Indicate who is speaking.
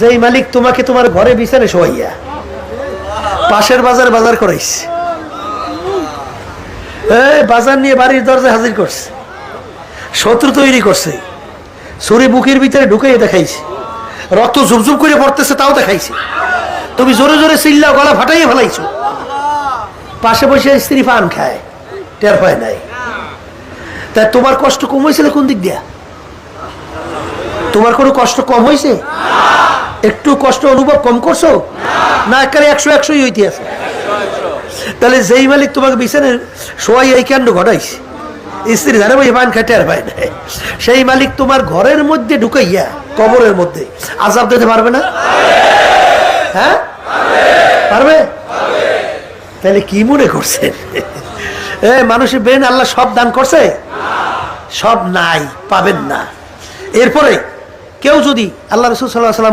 Speaker 1: যেই মালিক তোমাকে তোমার ঘরে বিছানে শোয়াইয়া পাশের বাজার বাজার করাইছে, বাজার নিয়ে বাড়ির দরজায় হাজির করছে, শত্রু তৈরি করছে, ছুরি বুকের ভিতরে ঢুকাইয়ে দেখাইছে, রক্ত ঝুপঝুপ করে পড়তেছে তাও দেখাইছে, তুমি জোরে জোরে চিল্লাও, গলা ফাটাইয়ে ফেলাইছো, পাশে বসে স্ত্রী পান খায়, টের হয় নাই। তাই তোমার কষ্ট কম হয়েছিল কোন দিক দিয়া? তোমার কোনো কষ্ট কম হয়েছে? একটু কষ্ট অনুভব কম করছো না? একেবারে 100-100 হইতে আছে। তাহলে যেই মালিক তোমাকে বিছানে শোয়াই এই কাণ্ড ঘটাইছে, স্ত্রী জানে ভাই পান খায় টের পায় না, সেই মালিক তোমার ঘরের মধ্যে ঢুকাইয়া কবরের মধ্যে আযাব দিতে পারবে না? হ্যাঁ পারবে। তাহলে কি মনে করছেন মানুষের ব্রেন আল্লাহ সব দান করছে? সব নাই, পাবেন না। এরপরে কেউ যদি আল্লাহ রাসূল সাল্লাল্লাহু আলাইহি ওয়াসাল্লাম